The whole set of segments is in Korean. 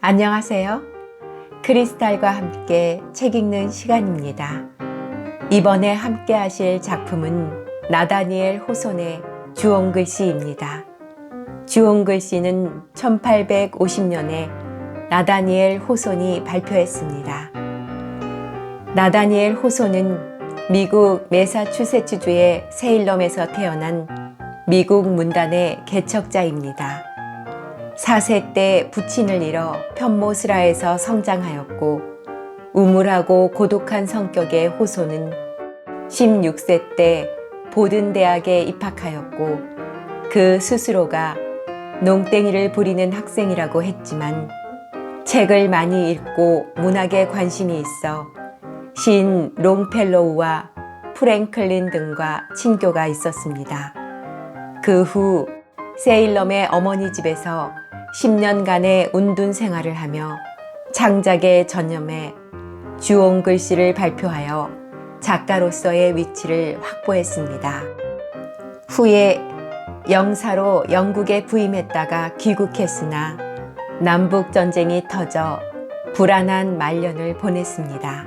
안녕하세요. 크리스탈과 함께 책 읽는 시간입니다. 이번에 함께 하실 작품은 나다니엘 호손의 주홍글씨입니다. 주홍글씨는 1850년에 나다니엘 호손이 발표했습니다. 나다니엘 호손은 미국 매사추세츠주의 세일럼에서 태어난 미국 문단의 개척자입니다. 4세 때 부친을 잃어 편모스라에서 성장하였고 우물하고 고독한 성격의 호손은 16세 때 보든 대학에 입학하였고 그 스스로가 농땡이를 부리는 학생이라고 했지만 책을 많이 읽고 문학에 관심이 있어 시인 롱펠로우와 프랭클린 등과 친교가 있었습니다. 그 후 세일럼의 어머니 집에서 10년간의 운둔 생활을 하며 창작에 전념해 주홍글씨를 발표하여 작가로서의 위치를 확보했습니다. 후에 영사로 영국에 부임했다가 귀국했으나 남북전쟁이 터져 불안한 말년을 보냈습니다.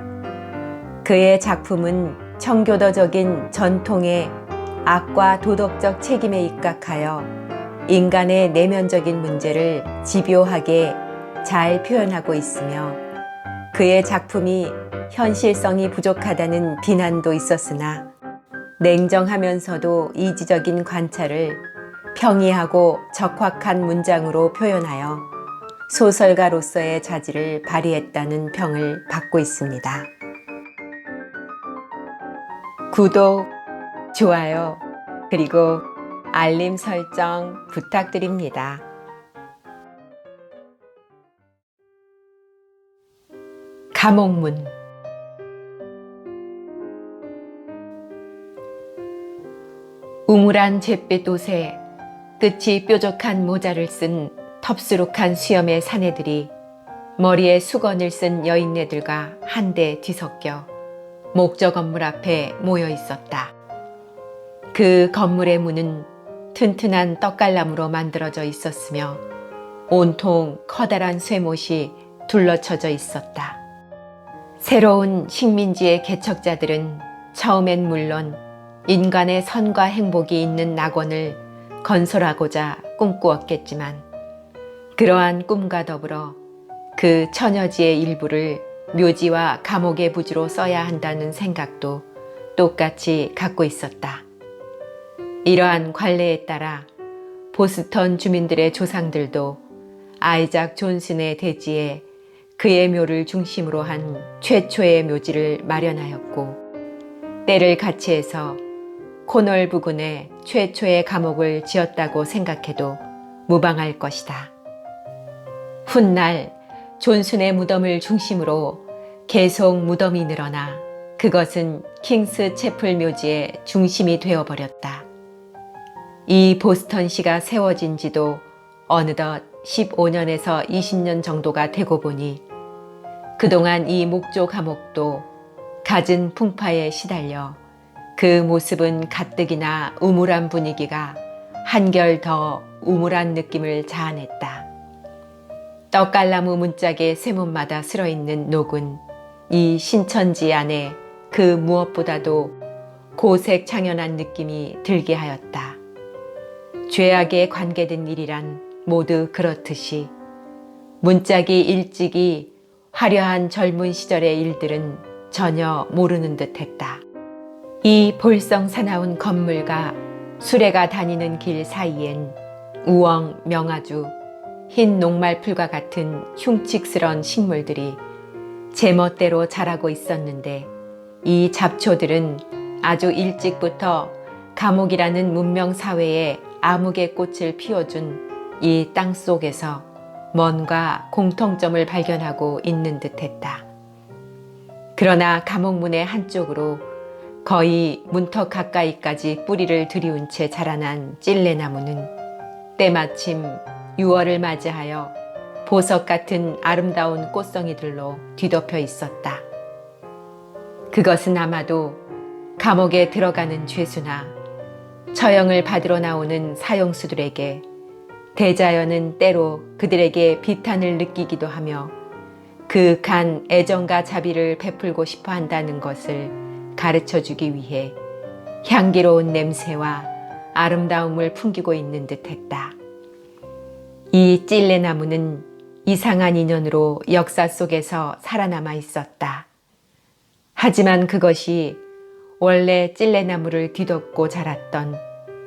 그의 작품은 청교도적인 전통의 악과 도덕적 책임에 입각하여 인간의 내면적인 문제를 집요하게 잘 표현하고 있으며 그의 작품이 현실성이 부족하다는 비난도 있었으나 냉정하면서도 이지적인 관찰을 평이하고 적확한 문장으로 표현하여 소설가로서의 자질을 발휘했다는 평을 받고 있습니다. 구독, 좋아요, 그리고 알림 설정 부탁드립니다. 감옥문. 우물한 잿빛 옷에 끝이 뾰족한 모자를 쓴 텁수룩한 수염의 사내들이 머리에 수건을 쓴 여인네들과 한데 뒤섞여 목조 건물 앞에 모여 있었다. 그 건물의 문은 튼튼한 떡갈나무로 만들어져 있었으며 온통 커다란 쇠못이 둘러쳐져 있었다. 새로운 식민지의 개척자들은 처음엔 물론 인간의 선과 행복이 있는 낙원을 건설하고자 꿈꾸었겠지만 그러한 꿈과 더불어 그 처녀지의 일부를 묘지와 감옥의 부지로 써야 한다는 생각도 똑같이 갖고 있었다. 이러한 관례에 따라 보스턴 주민들의 조상들도 아이작 존슨의 대지에 그의 묘를 중심으로 한 최초의 묘지를 마련하였고 때를 같이 해서 코널 부근에 최초의 감옥을 지었다고 생각해도 무방할 것이다. 훗날 존슨의 무덤을 중심으로 계속 무덤이 늘어나 그것은 킹스 채플 묘지의 중심이 되어버렸다. 이 보스턴시가 세워진 지도 어느덧 15년에서 20년 정도가 되고 보니 그동안 이 목조 감옥도 갖은 풍파에 시달려 그 모습은 가뜩이나 우물한 분위기가 한결 더 우물한 느낌을 자아냈다. 떡갈나무 문짝의 쇠문마다 쓸어있는 녹은 이 신천지 안에 그 무엇보다도 고색 창연한 느낌이 들게 하였다. 죄악에 관계된 일이란 모두 그렇듯이 문짝이 일찍이 화려한 젊은 시절의 일들은 전혀 모르는 듯했다. 이 볼썽사나운 건물과 수레가 다니는 길 사이엔 우엉, 명아주, 흰 녹말풀과 같은 흉측스런 식물들이 제멋대로 자라고 있었는데 이 잡초들은 아주 일찍부터 감옥이라는 문명사회에 암흑의 꽃을 피워준 이 땅 속에서 뭔가 공통점을 발견하고 있는 듯했다. 그러나 감옥문의 한쪽으로 거의 문턱 가까이까지 뿌리를 들이운 채 자라난 찔레나무는 때마침 6월을 맞이하여 보석 같은 아름다운 꽃송이들로 뒤덮여 있었다. 그것은 아마도 감옥에 들어가는 죄수나 처형을 받으러 나오는 사형수들에게 대자연은 때로 그들에게 비탄을 느끼기도 하며 그윽한 애정과 자비를 베풀고 싶어 한다는 것을 가르쳐 주기 위해 향기로운 냄새와 아름다움을 풍기고 있는 듯 했다. 이 찔레나무는 이상한 인연으로 역사 속에서 살아남아 있었다. 하지만 그것이 원래 찔레나무를 뒤덮고 자랐던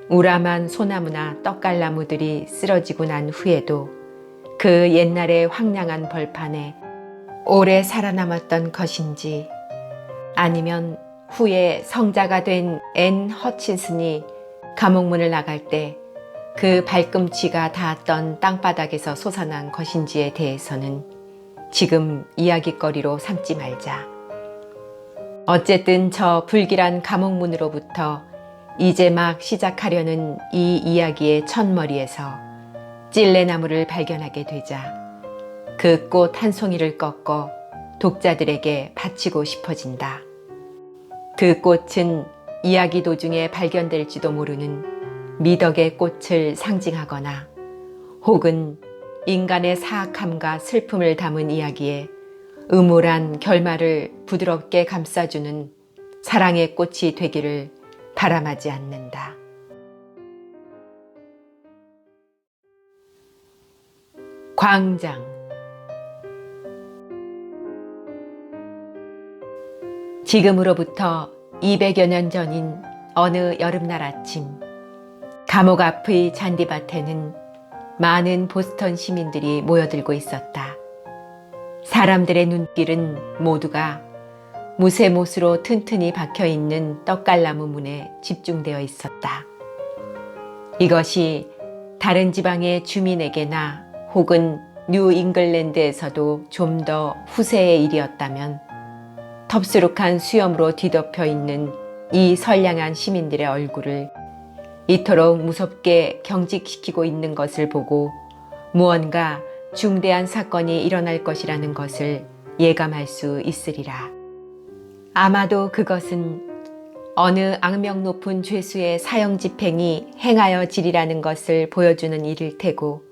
우람한 소나무나 떡갈나무들이 쓰러지고 난 후에도 그 옛날의 황량한 벌판에 오래 살아남았던 것인지, 아니면 후에 성자가 된 앤 허친슨이 감옥문을 나갈 때 그 발꿈치가 닿았던 땅바닥에서 솟아난 것인지에 대해서는 지금 이야깃거리로 삼지 말자. 어쨌든 저 불길한 감옥문으로부터 이제 막 시작하려는 이 이야기의 첫머리에서 찔레나무를 발견하게 되자 그 꽃 한 송이를 꺾어 독자들에게 바치고 싶어진다. 그 꽃은 이야기 도중에 발견될지도 모르는 미덕의 꽃을 상징하거나 혹은 인간의 사악함과 슬픔을 담은 이야기에 음울한 결말을 부드럽게 감싸주는 사랑의 꽃이 되기를 바람하지 않는다. 광장. 지금으로부터 200여 년 전인 어느 여름날 아침, 감옥 앞의 잔디밭에는 많은 보스턴 시민들이 모여들고 있었다. 사람들의 눈길은 모두가 무쇠못으로 튼튼히 박혀있는 떡갈나무 문에 집중되어 있었다. 이것이 다른 지방의 주민에게나 혹은 뉴 잉글랜드에서도 좀 더 후세의 일이었다면 텁수룩한 수염으로 뒤덮여 있는 이 선량한 시민들의 얼굴을 이토록 무섭게 경직시키고 있는 것을 보고 무언가 중대한 사건이 일어날 것이라는 것을 예감할 수 있으리라. 아마도 그것은 어느 악명 높은 죄수의 사형 집행이 행하여지리라는 것을 보여주는 일일 테고,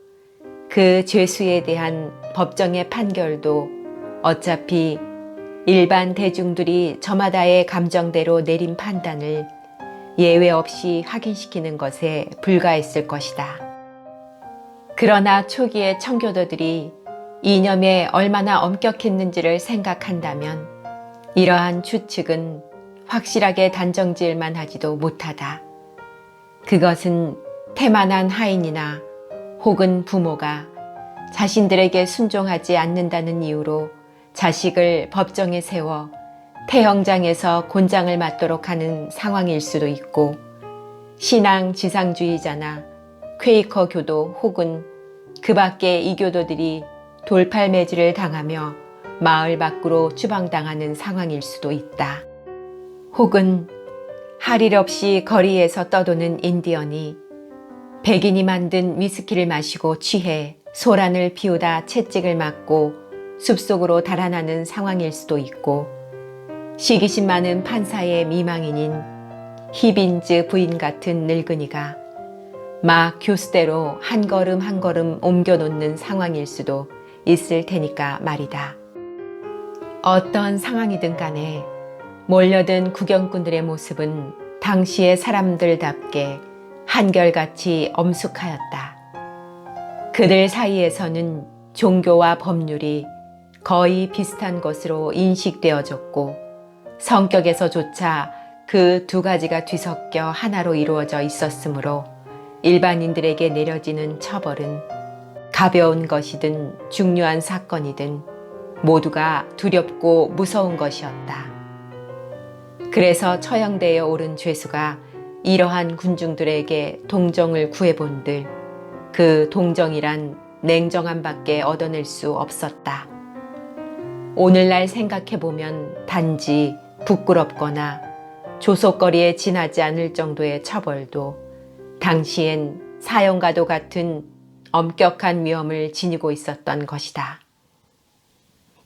그 죄수에 대한 법정의 판결도 어차피 일반 대중들이 저마다의 감정대로 내린 판단을 예외 없이 확인시키는 것에 불과했을 것이다. 그러나 초기의 청교도들이 이념에 얼마나 엄격했는지를 생각한다면 이러한 추측은 확실하게 단정지을만 하지도 못하다. 그것은 태만한 하인이나 혹은 부모가 자신들에게 순종하지 않는다는 이유로 자식을 법정에 세워 태형장에서 곤장을 맞도록 하는 상황일 수도 있고, 신앙 지상주의자나 퀘이커 교도 혹은 그 밖의 이교도들이 돌팔매질을 당하며 마을 밖으로 추방당하는 상황일 수도 있다. 혹은 할 일 없이 거리에서 떠도는 인디언이 백인이 만든 위스키를 마시고 취해 소란을 피우다 채찍을 맞고 숲속으로 달아나는 상황일 수도 있고, 시기심 많은 판사의 미망인인 히빈즈 부인 같은 늙은이가 막 교수대로 한 걸음 한 걸음 옮겨놓는 상황일 수도 있을 테니까 말이다. 어떤 상황이든 간에 몰려든 구경꾼들의 모습은 당시의 사람들답게 한결같이 엄숙하였다. 그들 사이에서는 종교와 법률이 거의 비슷한 것으로 인식되어졌고, 성격에서조차 그 두 가지가 뒤섞여 하나로 이루어져 있었으므로 일반인들에게 내려지는 처벌은 가벼운 것이든 중요한 사건이든 모두가 두렵고 무서운 것이었다. 그래서 처형대에 오른 죄수가 이러한 군중들에게 동정을 구해본들 그 동정이란 냉정함 밖에 얻어낼 수 없었다. 오늘날 생각해보면 단지 부끄럽거나 조속거리에 지나지 않을 정도의 처벌도 당시엔 사형과도 같은 엄격한 위험을 지니고 있었던 것이다.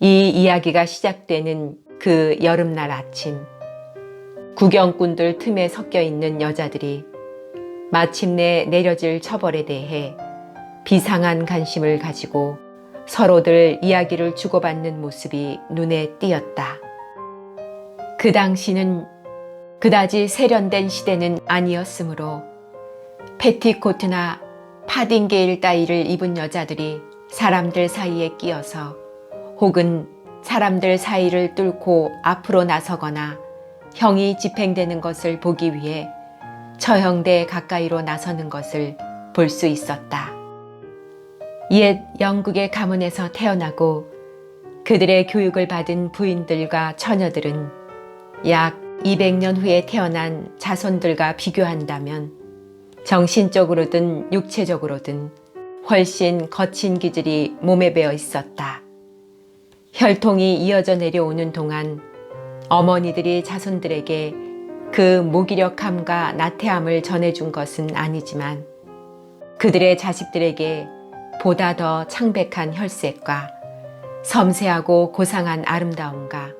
이 이야기가 시작되는 그 여름날 아침, 구경꾼들 틈에 섞여 있는 여자들이 마침내 내려질 처벌에 대해 비상한 관심을 가지고 서로들 이야기를 주고받는 모습이 눈에 띄었다. 그 당시는 그다지 세련된 시대는 아니었으므로 패티코트나 파딩게일 따위를 입은 여자들이 사람들 사이에 끼어서 혹은 사람들 사이를 뚫고 앞으로 나서거나 형이 집행되는 것을 보기 위해 처형대 가까이로 나서는 것을 볼 수 있었다. 옛 영국의 가문에서 태어나고 그들의 교육을 받은 부인들과 처녀들은 약 200년 후에 태어난 자손들과 비교한다면 정신적으로든 육체적으로든 훨씬 거친 기질이 몸에 배어 있었다. 혈통이 이어져 내려오는 동안 어머니들이 자손들에게 그 무기력함과 나태함을 전해준 것은 아니지만 그들의 자식들에게 보다 더 창백한 혈색과 섬세하고 고상한 아름다움과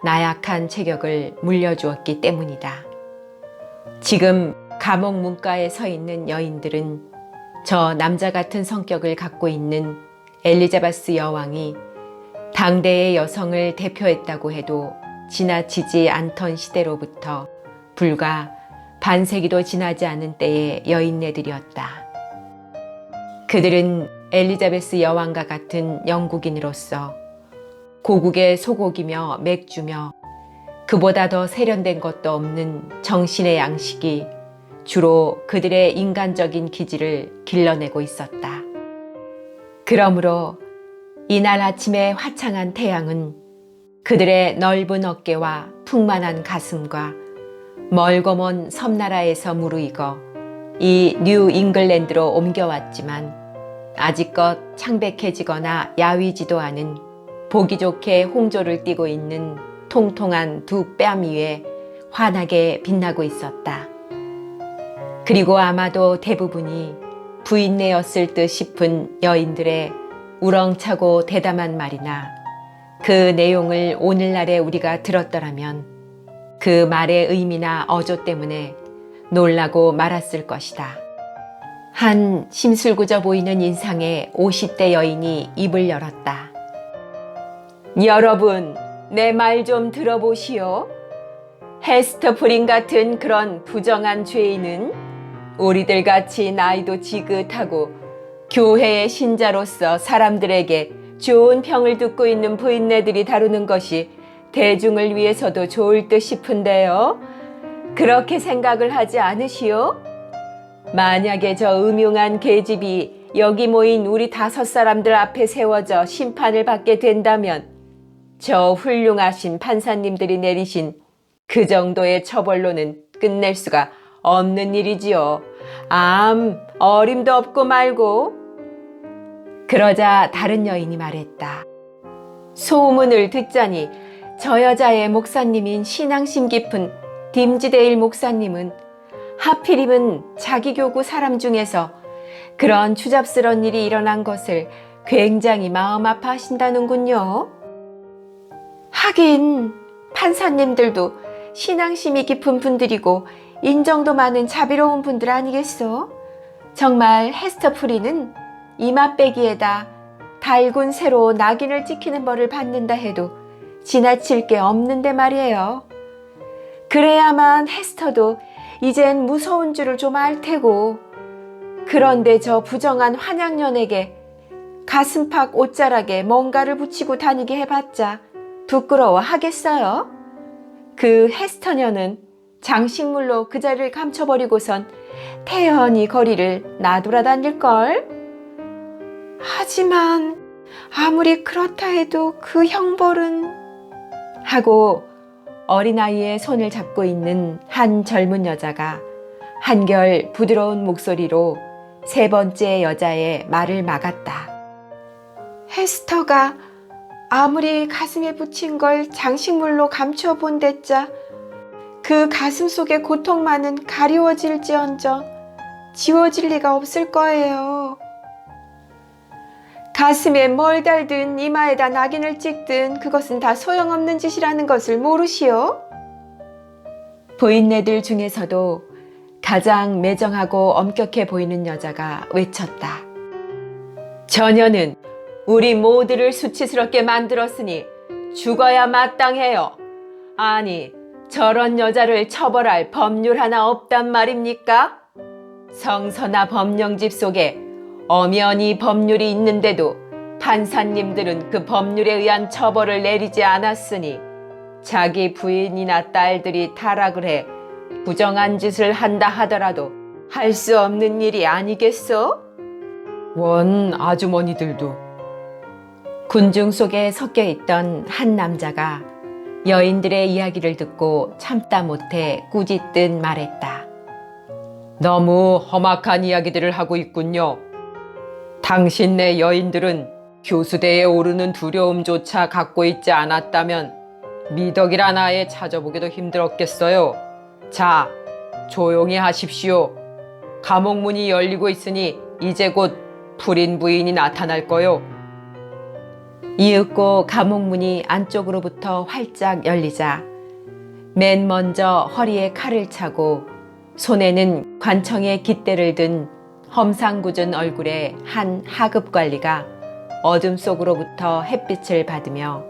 나약한 체격을 물려주었기 때문이다. 지금 감옥 문가에 서 있는 여인들은 저 남자 같은 성격을 갖고 있는 엘리자베스 여왕이 당대의 여성을 대표했다고 해도 지나치지 않던 시대로부터 불과 반세기도 지나지 않은 때의 여인네들이었다. 그들은 엘리자베스 여왕과 같은 영국인으로서 고국의 소고기며 맥주며 그보다 더 세련된 것도 없는 정신의 양식이 주로 그들의 인간적인 기질을 길러내고 있었다. 그러므로 이날 아침의 화창한 태양은 그들의 넓은 어깨와 풍만한 가슴과 멀고 먼 섬나라에서 무르익어 이 뉴 잉글랜드로 옮겨왔지만 아직껏 창백해지거나 야위지도 않은 보기 좋게 홍조를 띠고 있는 통통한 두 뺨 위에 환하게 빛나고 있었다. 그리고 아마도 대부분이 부인네였을 듯 싶은 여인들의 우렁차고 대담한 말이나 그 내용을 오늘날에 우리가 들었더라면 그 말의 의미나 어조 때문에 놀라고 말았을 것이다. 한 심술궂어 보이는 인상의 50대 여인이 입을 열었다. 여러분, 내 말 좀 들어보시오. 헤스터 프린 같은 그런 부정한 죄인은 우리들 같이 나이도 지긋하고 교회의 신자로서 사람들에게 좋은 평을 듣고 있는 부인네들이 다루는 것이 대중을 위해서도 좋을 듯 싶은데요. 그렇게 생각을 하지 않으시오? 만약에 저 음흉한 계집이 여기 모인 우리 5 사람들 앞에 세워져 심판을 받게 된다면 저 훌륭하신 판사님들이 내리신 그 정도의 처벌로는 끝낼 수가 없는 일이지요. 어림도 없고 말고. 그러자 다른 여인이 말했다. 소문을 듣자니 저 여자의 목사님인 신앙심 깊은 딤지데일 목사님은 하필이면 자기 교구 사람 중에서 그런 추잡스러운 일이 일어난 것을 굉장히 마음 아파하신다는군요. 하긴 판사님들도 신앙심이 깊은 분들이고 인정도 많은 자비로운 분들 아니겠소? 정말 헤스터 프리는 이맛배기에다 달군 새로 낙인을 찍히는 벌을 받는다 해도 지나칠 게 없는데 말이에요. 그래야만 헤스터도 이젠 무서운 줄을 좀 알 테고. 그런데 저 부정한 환양년에게 가슴팍 옷자락에 뭔가를 붙이고 다니게 해봤자 부끄러워 하겠어요? 그 헤스터녀는 장식물로 그 자리를 감춰버리고선 태연히 거리를 나돌아다닐걸? 하지만 아무리 그렇다 해도 그 형벌은... 하고 어린아이의 손을 잡고 있는 한 젊은 여자가 한결 부드러운 목소리로 3번째 여자의 말을 막았다. 헤스터가 아무리 가슴에 붙인 걸 장식물로 감춰본댔자 그 가슴 속의 고통만은 가리워질지언정 지워질 리가 없을 거예요. 가슴에 뭘 달든 이마에다 낙인을 찍든 그것은 다 소용없는 짓이라는 것을 모르시오? 부인네들 중에서도 가장 매정하고 엄격해 보이는 여자가 외쳤다. 저녀는 우리 모두를 수치스럽게 만들었으니 죽어야 마땅해요. 아니, 저런 여자를 처벌할 법률 하나 없단 말입니까? 성서나 법령집 속에 엄연히 법률이 있는데도 판사님들은 그 법률에 의한 처벌을 내리지 않았으니 자기 부인이나 딸들이 타락을 해 부정한 짓을 한다 하더라도 할 수 없는 일이 아니겠소? 원 아주머니들도. 군중 속에 섞여 있던 한 남자가 여인들의 이야기를 듣고 참다 못해 꾸짖듯 말했다. 너무 험악한 이야기들을 하고 있군요. 당신네 여인들은 교수대에 오르는 두려움조차 갖고 있지 않았다면 미덕이란 아예 찾아보기도 힘들었겠어요. 자, 조용히 하십시오. 감옥문이 열리고 있으니 이제 곧 불인 부인이 나타날 거요. 이윽고 감옥문이 안쪽으로부터 활짝 열리자 맨 먼저 허리에 칼을 차고 손에는 관청의 깃대를 든 험상궂은 얼굴의 한 하급관리가 어둠 속으로부터 햇빛을 받으며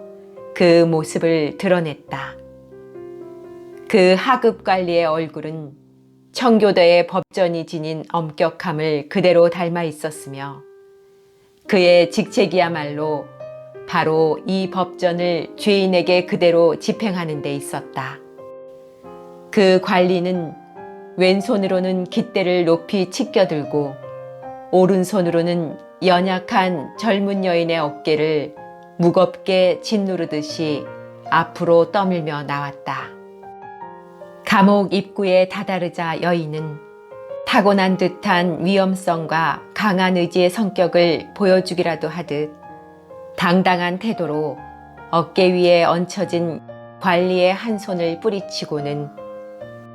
그 모습을 드러냈다. 그 하급관리의 얼굴은 청교도의 법전이 지닌 엄격함을 그대로 닮아 있었으며 그의 직책이야말로 바로 이 법전을 죄인에게 그대로 집행하는 데 있었다. 그 관리는 왼손으로는 깃대를 높이 치켜들고 오른손으로는 연약한 젊은 여인의 어깨를 무겁게 짓누르듯이 앞으로 떠밀며 나왔다. 감옥 입구에 다다르자 여인은 타고난 듯한 위엄성과 강한 의지의 성격을 보여주기라도 하듯 당당한 태도로 어깨 위에 얹혀진 관리의 한 손을 뿌리치고는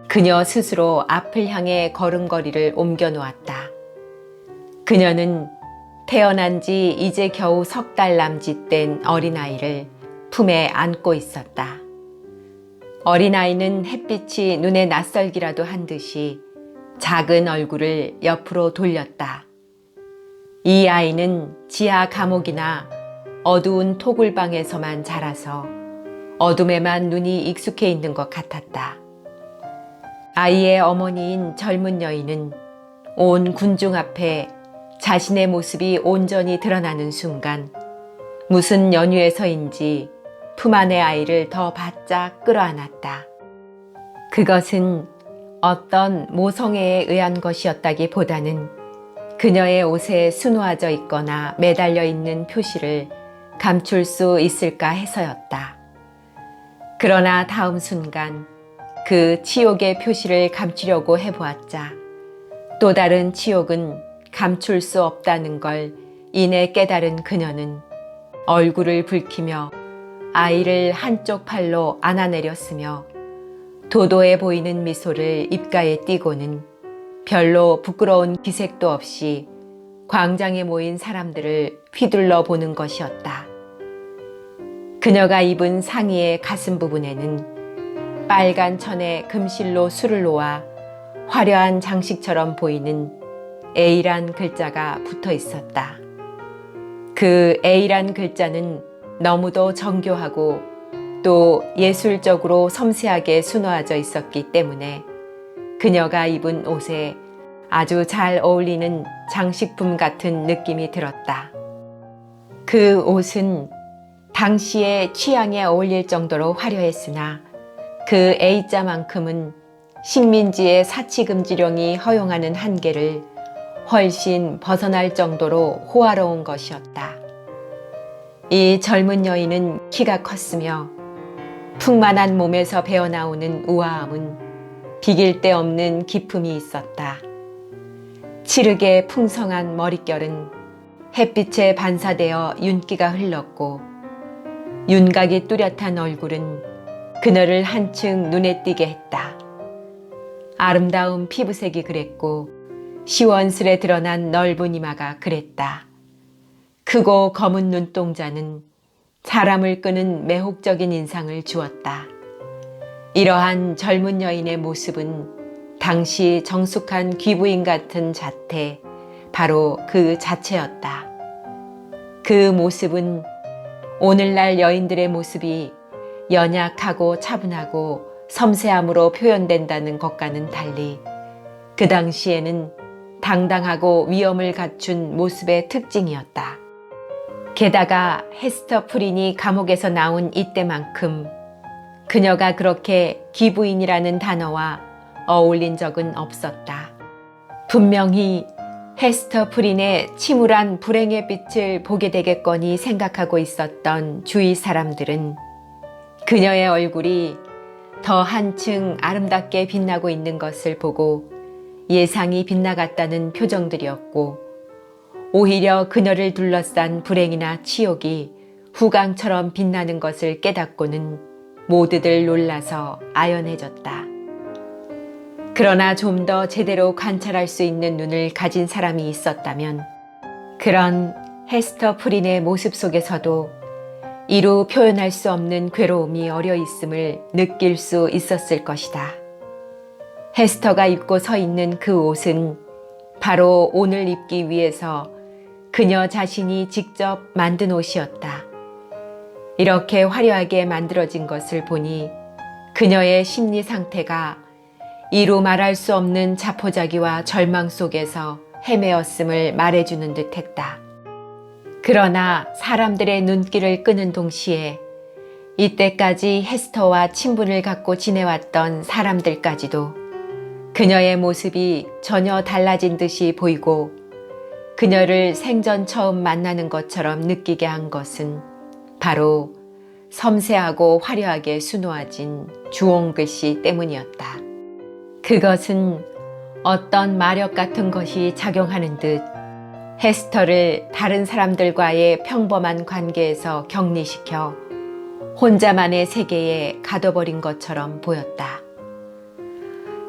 그녀 스스로 앞을 향해 걸음걸이를 옮겨 놓았다. 그녀는 태어난 지 이제 겨우 3달 남짓된 어린아이를 품에 안고 있었다. 어린아이는 햇빛이 눈에 낯설기라도 한 듯이 작은 얼굴을 옆으로 돌렸다. 이 아이는 지하 감옥이나 어두운 토굴방에서만 자라서 어둠에만 눈이 익숙해 있는 것 같았다. 아이의 어머니인 젊은 여인은 온 군중 앞에 자신의 모습이 온전히 드러나는 순간 무슨 연유에서인지 품 안의 아이를 더 바짝 끌어안았다. 그것은 어떤 모성애에 의한 것이었다기보다는 그녀의 옷에 수놓아져 있거나 매달려 있는 표시를 감출 수 있을까 해서였다. 그러나 다음 순간 그 치욕의 표시를 감추려고 해보았자 또 다른 치욕은 감출 수 없다는 걸 이내 깨달은 그녀는 얼굴을 붉히며 아이를 한쪽 팔로 안아내렸으며 도도해 보이는 미소를 입가에 띠고는 별로 부끄러운 기색도 없이 광장에 모인 사람들을 휘둘러 보는 것이었다. 그녀가 입은 상의의 가슴 부분에는 빨간 천에 금실로 술을 놓아 화려한 장식처럼 보이는 A란 글자가 붙어 있었다. 그 A란 글자는 너무도 정교하고 또 예술적으로 섬세하게 수놓아져 있었기 때문에 그녀가 입은 옷에 아주 잘 어울리는 장식품 같은 느낌이 들었다. 그 옷은 당시의 취향에 어울릴 정도로 화려했으나 그 A자만큼은 식민지의 사치금지령이 허용하는 한계를 훨씬 벗어날 정도로 호화로운 것이었다. 이 젊은 여인은 키가 컸으며 풍만한 몸에서 배어나오는 우아함은 비길 데 없는 기품이 있었다. 치르게 풍성한 머릿결은 햇빛에 반사되어 윤기가 흘렀고 윤곽이 뚜렷한 얼굴은 그녀를 한층 눈에 띄게 했다. 아름다운 피부색이 그랬고 시원스레 드러난 넓은 이마가 그랬다. 크고 검은 눈동자는 사람을 끄는 매혹적인 인상을 주었다. 이러한 젊은 여인의 모습은 당시 정숙한 귀부인 같은 자태, 바로 그 자체였다. 그 모습은 오늘날 여인들의 모습이 연약하고 차분하고 섬세함으로 표현된다는 것과는 달리 그 당시에는 당당하고 위엄을 갖춘 모습의 특징이었다. 게다가 헤스터 프린이 감옥에서 나온 이때만큼 그녀가 그렇게 기부인이라는 단어와 어울린 적은 없었다. 분명히 헤스터 프린의 침울한 불행의 빛을 보게 되겠거니 생각하고 있었던 주위 사람들은 그녀의 얼굴이 더 한층 아름답게 빛나고 있는 것을 보고 예상이 빗나갔다는 표정들이었고, 오히려 그녀를 둘러싼 불행이나 치욕이 후광처럼 빛나는 것을 깨닫고는 모두들 놀라서 아연해졌다. 그러나 좀 더 제대로 관찰할 수 있는 눈을 가진 사람이 있었다면 그런 헤스터 프린의 모습 속에서도 이루 표현할 수 없는 괴로움이 어려 있음을 느낄 수 있었을 것이다. 헤스터가 입고 서 있는 그 옷은 바로 오늘 입기 위해서 그녀 자신이 직접 만든 옷이었다. 이렇게 화려하게 만들어진 것을 보니 그녀의 심리 상태가 이루 말할 수 없는 자포자기와 절망 속에서 헤매었음을 말해주는 듯했다. 그러나 사람들의 눈길을 끄는 동시에 이때까지 헤스터와 친분을 갖고 지내왔던 사람들까지도 그녀의 모습이 전혀 달라진 듯이 보이고 그녀를 생전 처음 만나는 것처럼 느끼게 한 것은 바로 섬세하고 화려하게 수놓아진 주홍글씨 때문이었다. 그것은 어떤 마력 같은 것이 작용하는 듯 헤스터를 다른 사람들과의 평범한 관계에서 격리시켜 혼자만의 세계에 가둬버린 것처럼 보였다.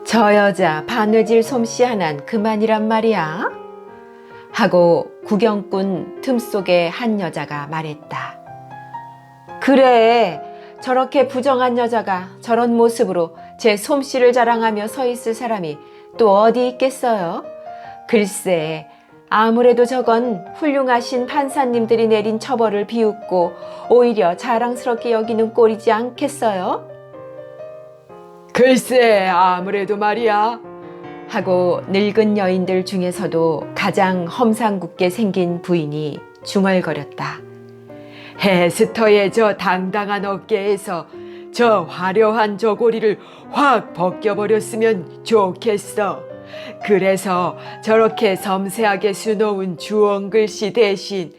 저 여자 바느질 솜씨 하나는 그만이란 말이야? 하고 구경꾼 틈속에 한 여자가 말했다. 그래, 저렇게 부정한 여자가 저런 모습으로 제 솜씨를 자랑하며 서 있을 사람이 또 어디 있겠어요? 글쎄, 아무래도 저건 훌륭하신 판사님들이 내린 처벌을 비웃고 오히려 자랑스럽게 여기는 꼴이지 않겠어요? 글쎄, 아무래도 말이야. 하고 늙은 여인들 중에서도 가장 험상궂게 생긴 부인이 중얼거렸다. 헤스터의 저 당당한 어깨에서 저 화려한 저고리를 확 벗겨버렸으면 좋겠어. 그래서 저렇게 섬세하게 수놓은 주홍글씨 대신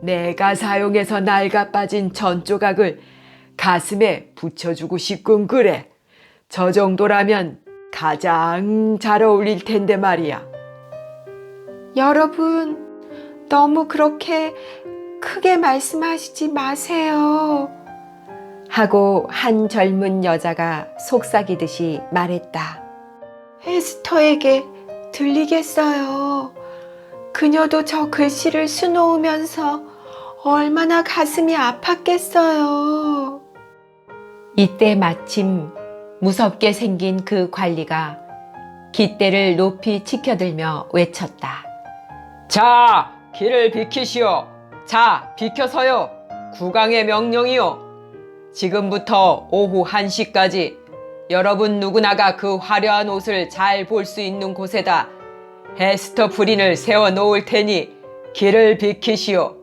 내가 사용해서 낡아 빠진 전조각을 가슴에 붙여주고 싶군 그래. 저 정도라면 가장 잘 어울릴 텐데 말이야. 여러분, 너무 그렇게 크게 말씀하시지 마세요. 하고 한 젊은 여자가 속삭이듯이 말했다. 헤스터에게 들리겠어요. 그녀도 저 글씨를 수놓으면서 얼마나 가슴이 아팠겠어요. 이때 마침 무섭게 생긴 그 관리가 깃대를 높이 치켜들며 외쳤다. 자, 길을 비키시오. 자, 비켜서요. 국왕의 명령이요. 지금부터 오후 1시까지 여러분 누구나가 그 화려한 옷을 잘 볼 수 있는 곳에다 헤스터 프린을 세워 놓을 테니 길을 비키시오.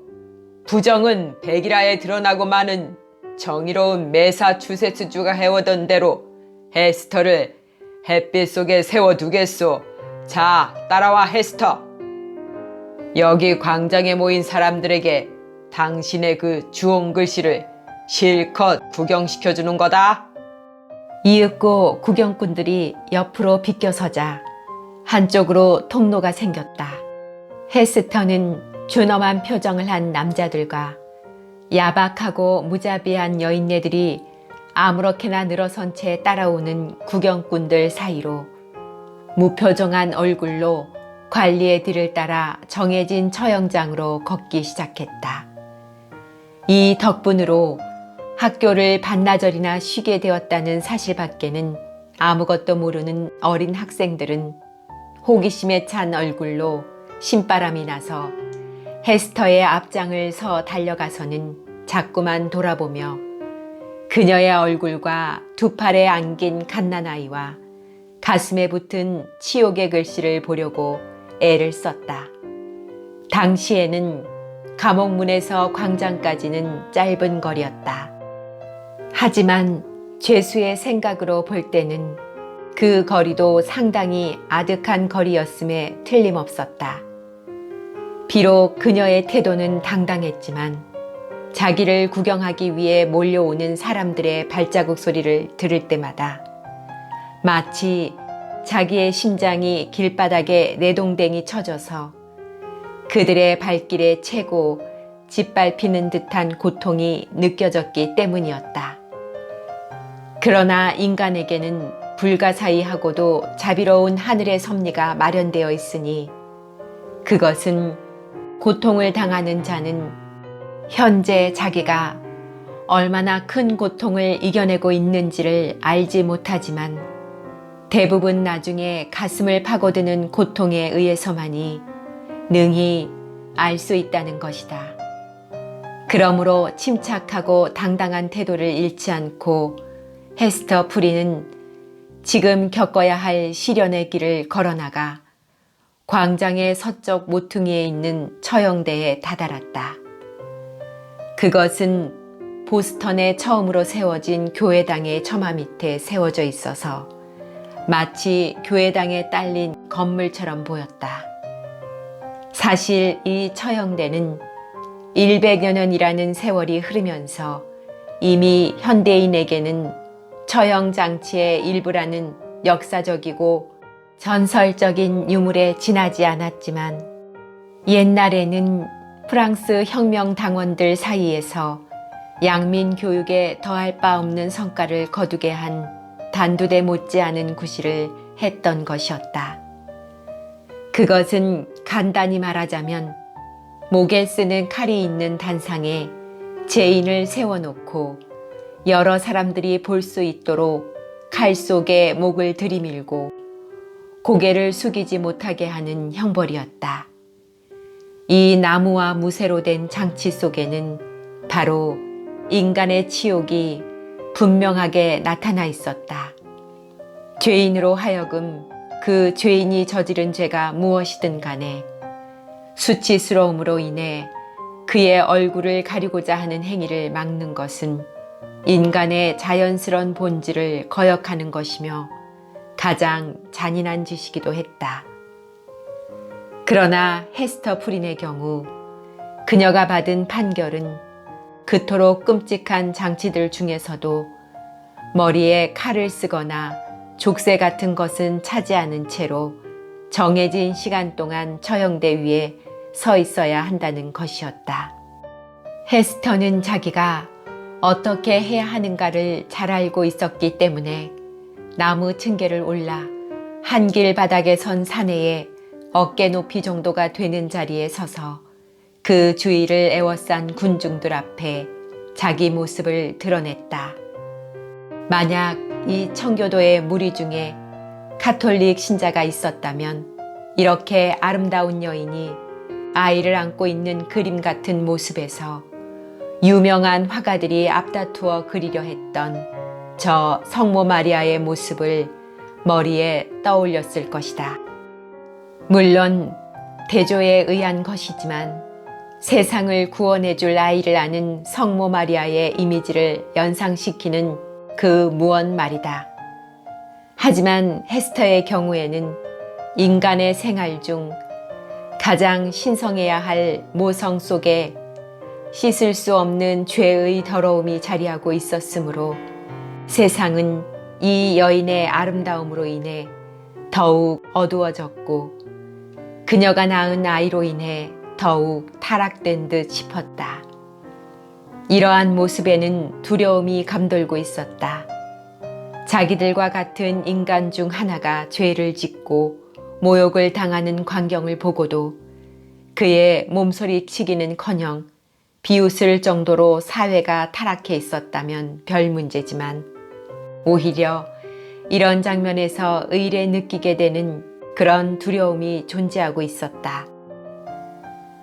부정은 백일하에 드러나고 마는 정의로운 매사추세츠주가 해오던 대로 헤스터를 햇빛 속에 세워두겠소. 자, 따라와 헤스터. 여기 광장에 모인 사람들에게 당신의 그 주홍글씨를 실컷 구경시켜주는 거다. 이윽고 구경꾼들이 옆으로 비껴서자 한쪽으로 통로가 생겼다. 헤스터는 존엄한 표정을 한 남자들과 야박하고 무자비한 여인네들이 아무렇게나 늘어선 채 따라오는 구경꾼들 사이로 무표정한 얼굴로 관리의 뒤를 따라 정해진 처형장으로 걷기 시작했다. 이 덕분으로 학교를 반나절이나 쉬게 되었다는 사실밖에는 아무것도 모르는 어린 학생들은 호기심에 찬 얼굴로 신바람이 나서 헤스터의 앞장을 서 달려가서는 자꾸만 돌아보며 그녀의 얼굴과 두 팔에 안긴 갓난아이와 가슴에 붙은 치욕의 글씨를 보려고 애를 썼다. 당시에는 감옥문에서 광장까지는 짧은 거리였다. 하지만 죄수의 생각으로 볼 때는 그 거리도 상당히 아득한 거리였음에 틀림없었다. 비록 그녀의 태도는 당당했지만 자기를 구경하기 위해 몰려오는 사람들의 발자국 소리를 들을 때마다 마치 자기의 심장이 길바닥에 내동댕이 쳐져서 그들의 발길에 채고 짓밟히는 듯한 고통이 느껴졌기 때문이었다. 그러나 인간에게는 불가사의하고도 자비로운 하늘의 섭리가 마련되어 있으니 그것은 고통을 당하는 자는 현재 자기가 얼마나 큰 고통을 이겨내고 있는지를 알지 못하지만 대부분 나중에 가슴을 파고드는 고통에 의해서만이 능히 알 수 있다는 것이다. 그러므로 침착하고 당당한 태도를 잃지 않고 헤스터 프리는 지금 겪어야 할 시련의 길을 걸어나가 광장의 서쪽 모퉁이에 있는 처형대에 다다랐다. 그것은 보스턴에 처음으로 세워진 교회당의 처마 밑에 세워져 있어서 마치 교회당에 딸린 건물처럼 보였다. 사실 이 처형대는 100여 년이라는 세월이 흐르면서 이미 현대인에게는 처형 장치의 일부라는 역사적이고 전설적인 유물에 지나지 않았지만 옛날에는 프랑스 혁명 당원들 사이에서 양민 교육에 더할 바 없는 성과를 거두게 한 단두대 못지않은 구실을 했던 것이었다. 그것은 간단히 말하자면 목에 쓰는 칼이 있는 단상에 죄인을 세워놓고 여러 사람들이 볼 수 있도록 칼 속에 목을 들이밀고 고개를 숙이지 못하게 하는 형벌이었다. 이 나무와 무쇠로 된 장치 속에는 바로 인간의 치욕이 분명하게 나타나 있었다. 죄인으로 하여금 그 죄인이 저지른 죄가 무엇이든 간에 수치스러움으로 인해 그의 얼굴을 가리고자 하는 행위를 막는 것은 인간의 자연스러운 본질을 거역하는 것이며 가장 잔인한 짓이기도 했다. 그러나 헤스터 프린의 경우 그녀가 받은 판결은 그토록 끔찍한 장치들 중에서도 머리에 칼을 쓰거나 족쇄 같은 것은 차지 않은 채로 정해진 시간 동안 처형대 위에 서 있어야 한다는 것이었다. 헤스터는 자기가 어떻게 해야 하는가를 잘 알고 있었기 때문에 나무 층계를 올라 한길 바닥에 선 사내에 어깨 높이 정도가 되는 자리에 서서 그 주위를 에워싼 군중들 앞에 자기 모습을 드러냈다. 만약 이 청교도의 무리 중에 가톨릭 신자가 있었다면 이렇게 아름다운 여인이 아이를 안고 있는 그림 같은 모습에서 유명한 화가들이 앞다투어 그리려 했던 저 성모 마리아의 모습을 머리에 떠올렸을 것이다. 물론 대조에 의한 것이지만 세상을 구원해 줄 아이를 아는 성모 마리아의 이미지를 연상시키는 그 무언 말이다. 하지만 헤스터의 경우에는 인간의 생활 중 가장 신성해야 할 모성 속에 씻을 수 없는 죄의 더러움이 자리하고 있었으므로 세상은 이 여인의 아름다움으로 인해 더욱 어두워졌고 그녀가 낳은 아이로 인해 더욱 타락된 듯 싶었다. 이러한 모습에는 두려움이 감돌고 있었다. 자기들과 같은 인간 중 하나가 죄를 짓고 모욕을 당하는 광경을 보고도 그의 몸소리치기는커녕 비웃을 정도로 사회가 타락해 있었다면 별 문제지만 오히려 이런 장면에서 의례 느끼게 되는 그런 두려움이 존재하고 있었다.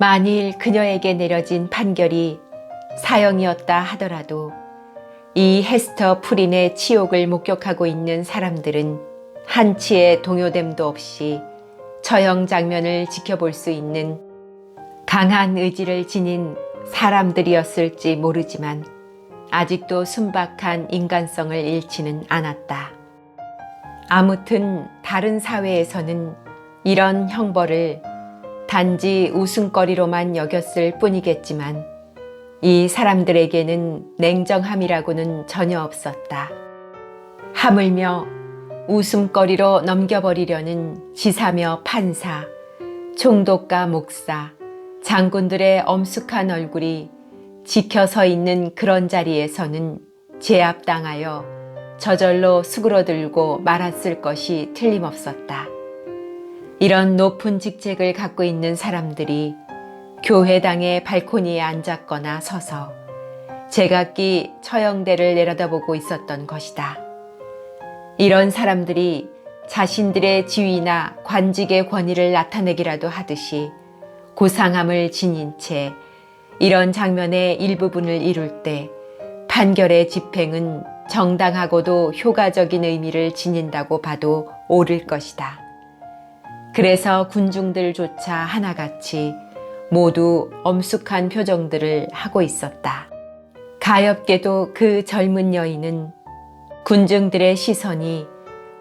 만일 그녀에게 내려진 판결이 사형이었다 하더라도 이 헤스터 프린의 치욕을 목격하고 있는 사람들은 한치의 동요됨도 없이 처형 장면을 지켜볼 수 있는 강한 의지를 지닌 사람들이었을지 모르지만 아직도 순박한 인간성을 잃지는 않았다. 아무튼 다른 사회에서는 이런 형벌을 단지 웃음거리로만 여겼을 뿐이겠지만 이 사람들에게는 냉정함이라고는 전혀 없었다. 하물며 웃음거리로 넘겨버리려는 지사며 판사, 총독과 목사, 장군들의 엄숙한 얼굴이 지켜서 있는 그런 자리에서는 제압당하여 저절로 수그러들고 말았을 것이 틀림없었다. 이런 높은 직책을 갖고 있는 사람들이 교회당의 발코니에 앉았거나 서서 제각기 처형대를 내려다보고 있었던 것이다. 이런 사람들이 자신들의 지위나 관직의 권위를 나타내기라도 하듯이 고상함을 지닌 채 이런 장면의 일부분을 이룰 때 판결의 집행은 정당하고도 효과적인 의미를 지닌다고 봐도 옳을 것이다. 그래서 군중들조차 하나같이 모두 엄숙한 표정들을 하고 있었다. 가엾게도 그 젊은 여인은 군중들의 시선이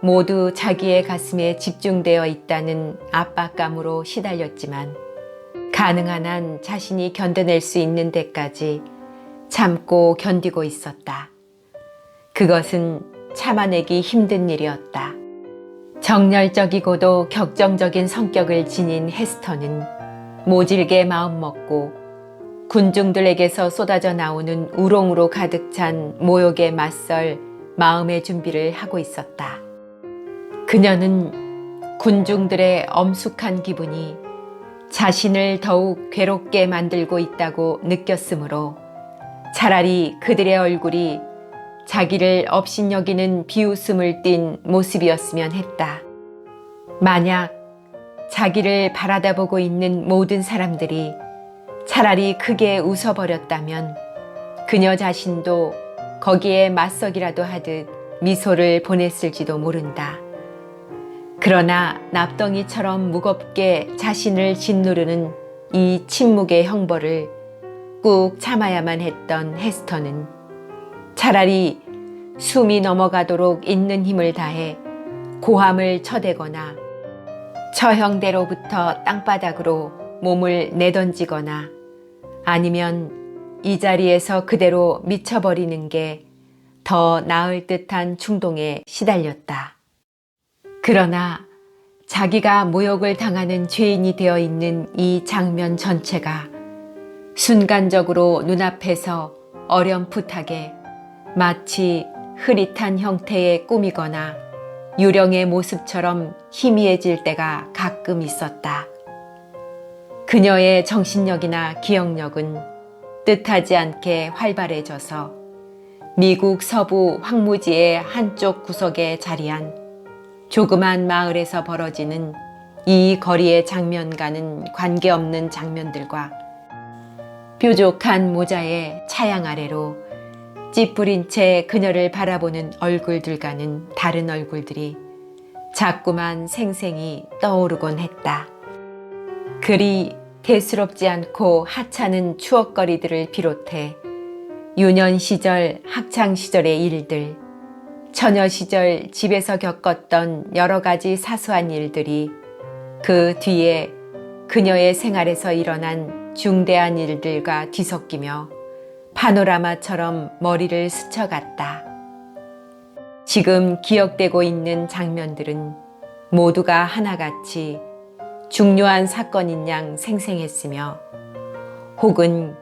모두 자기의 가슴에 집중되어 있다는 압박감으로 시달렸지만 가능한 한 자신이 견뎌낼 수 있는 데까지 참고 견디고 있었다. 그것은 참아내기 힘든 일이었다. 정열적이고도 격정적인 성격을 지닌 헤스터는 모질게 마음먹고 군중들에게서 쏟아져 나오는 우롱으로 가득 찬 모욕에 맞설 마음의 준비를 하고 있었다. 그녀는 군중들의 엄숙한 기분이 자신을 더욱 괴롭게 만들고 있다고 느꼈으므로 차라리 그들의 얼굴이 자기를 업신여기는 비웃음을 띤 모습이었으면 했다. 만약 자기를 바라다보고 있는 모든 사람들이 차라리 크게 웃어버렸다면 그녀 자신도 거기에 맞서기라도 하듯 미소를 보냈을지도 모른다. 그러나 납덩이처럼 무겁게 자신을 짓누르는 이 침묵의 형벌을 꾹 참아야만 했던 헤스터는 차라리 숨이 넘어가도록 있는 힘을 다해 고함을 쳐대거나 처형대로부터 땅바닥으로 몸을 내던지거나 아니면 이 자리에서 그대로 미쳐버리는 게 더 나을 듯한 충동에 시달렸다. 그러나 자기가 모욕을 당하는 죄인이 되어 있는 이 장면 전체가 순간적으로 눈앞에서 어렴풋하게 마치 흐릿한 형태의 꿈이거나 유령의 모습처럼 희미해질 때가 가끔 있었다. 그녀의 정신력이나 기억력은 뜻하지 않게 활발해져서 미국 서부 황무지의 한쪽 구석에 자리한 조그만 마을에서 벌어지는 이 거리의 장면과는 관계없는 장면들과 뾰족한 모자의 차양 아래로 찌푸린 채 그녀를 바라보는 얼굴들과는 다른 얼굴들이 자꾸만 생생히 떠오르곤 했다. 그리 대수롭지 않고 하찮은 추억거리들을 비롯해 유년 시절, 학창 시절의 일들, 처녀 시절 집에서 겪었던 여러 가지 사소한 일들이 그 뒤에 그녀의 생활에서 일어난 중대한 일들과 뒤섞이며 파노라마처럼 머리를 스쳐갔다. 지금 기억되고 있는 장면들은 모두가 하나같이 중요한 사건인 양 생생했으며 혹은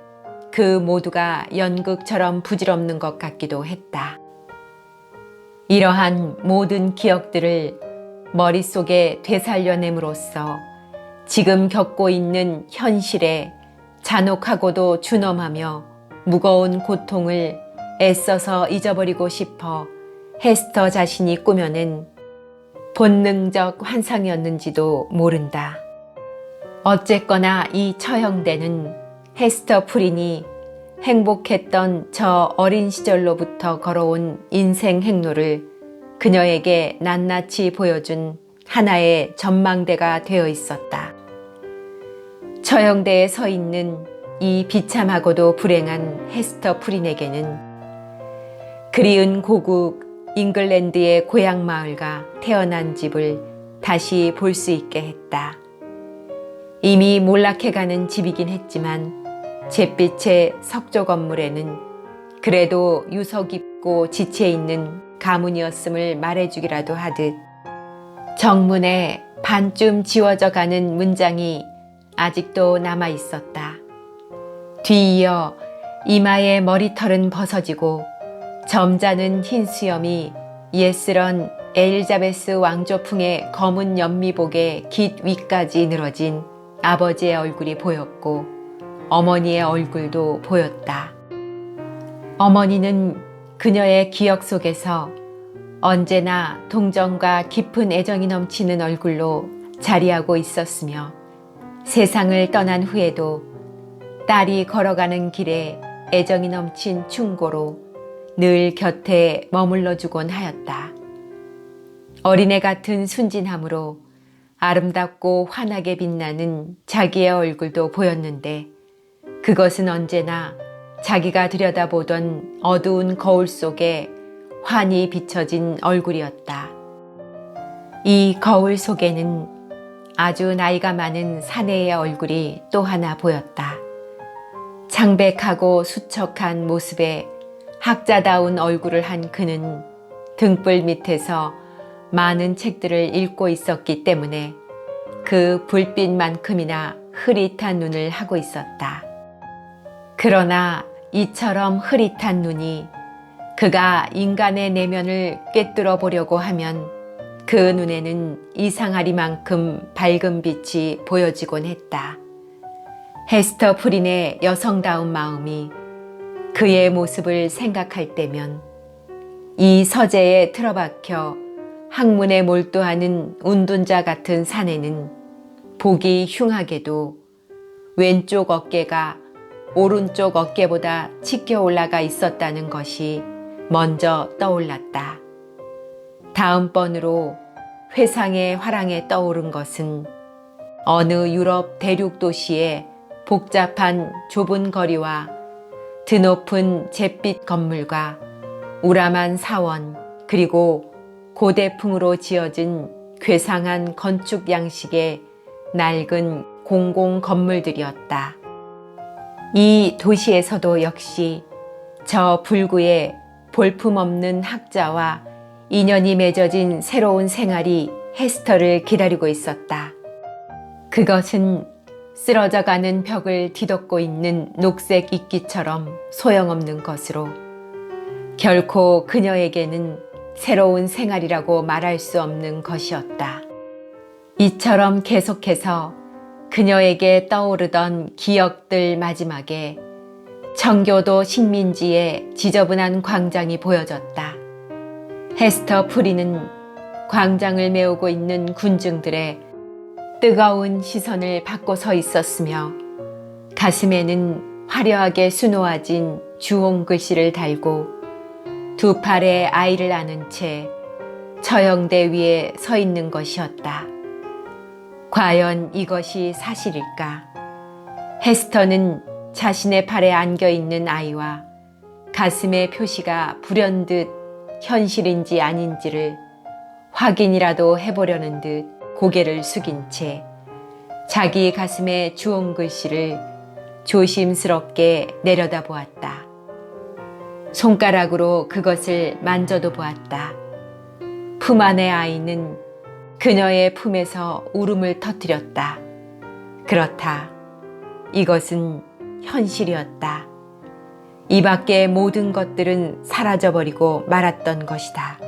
그 모두가 연극처럼 부질없는 것 같기도 했다. 이러한 모든 기억들을 머릿속에 되살려냄으로써 지금 겪고 있는 현실에 잔혹하고도 준엄하며 무거운 고통을 애써서 잊어버리고 싶어 헤스터 자신이 꾸며낸 본능적 환상이었는지도 모른다. 어쨌거나 이 처형대는 헤스터 프린이 행복했던 저 어린 시절로부터 걸어온 인생 행로를 그녀에게 낱낱이 보여준 하나의 전망대가 되어 있었다. 처형대에 서 있는 이 비참하고도 불행한 헤스터 프린에게는 그리운 고국 잉글랜드의 고향 마을과 태어난 집을 다시 볼 수 있게 했다. 이미 몰락해가는 집이긴 했지만 잿빛의 석조 건물에는 그래도 유서 깊고 지체 있는 가문이었음을 말해주기라도 하듯 정문에 반쯤 지워져 가는 문장이 아직도 남아 있었다. 뒤이어 이마의 머리털은 벗어지고 점잖은 흰 수염이 예스런 엘리자베스 왕조풍의 검은 연미복의 깃 위까지 늘어진 아버지의 얼굴이 보였고 어머니의 얼굴도 보였다. 어머니는 그녀의 기억 속에서 언제나 동정과 깊은 애정이 넘치는 얼굴로 자리하고 있었으며 세상을 떠난 후에도 딸이 걸어가는 길에 애정이 넘친 충고로 늘 곁에 머물러주곤 하였다. 어린애 같은 순진함으로 아름답고 환하게 빛나는 자기의 얼굴도 보였는데 그것은 언제나 자기가 들여다보던 어두운 거울 속에 환히 비춰진 얼굴이었다. 이 거울 속에는 아주 나이가 많은 사내의 얼굴이 또 하나 보였다. 창백하고 수척한 모습에 학자다운 얼굴을 한 그는 등불 밑에서 많은 책들을 읽고 있었기 때문에 그 불빛만큼이나 흐릿한 눈을 하고 있었다. 그러나 이처럼 흐릿한 눈이 그가 인간의 내면을 꿰뚫어 보려고 하면 그 눈에는 이상하리만큼 밝은 빛이 보여지곤 했다. 헤스터 프린의 여성다운 마음이 그의 모습을 생각할 때면 이 서재에 틀어박혀 학문에 몰두하는 운둔자 같은 사내는 보기 흉하게도 왼쪽 어깨가 오른쪽 어깨보다 치켜 올라가 있었다는 것이 먼저 떠올랐다. 다음번으로 회상의 화랑에 떠오른 것은 어느 유럽 대륙 도시의 복잡한 좁은 거리와 드높은 잿빛 건물과 우람한 사원 그리고 고대풍으로 지어진 괴상한 건축 양식의 낡은 공공 건물들이었다. 이 도시에서도 역시 저 불구의 볼품없는 학자와 인연이 맺어진 새로운 생활이 헤스터를 기다리고 있었다. 그것은 쓰러져가는 벽을 뒤덮고 있는 녹색 이끼처럼 소용없는 것으로 결코 그녀에게는 새로운 생활이라고 말할 수 없는 것이었다. 이처럼 계속해서 그녀에게 떠오르던 기억들 마지막에 청교도 식민지의 지저분한 광장이 보여졌다. 헤스터 프린은 광장을 메우고 있는 군중들의 뜨거운 시선을 받고 서 있었으며 가슴에는 화려하게 수놓아진 주홍 글씨를 달고 두 팔에 아이를 안은 채 처형대 위에 서 있는 것이었다. 과연 이것이 사실일까? 헤스터는 자신의 팔에 안겨 있는 아이와 가슴의 표시가 불현듯 현실인지 아닌지를 확인이라도 해보려는 듯 고개를 숙인 채 자기 가슴의 주홍 글씨를 조심스럽게 내려다 보았다. 손가락으로 그것을 만져도 보았다. 품 안의 아이는 그녀의 품에서 울음을 터뜨렸다. 그렇다. 이것은 현실이었다. 이 밖의 모든 것들은 사라져버리고 말았던 것이다.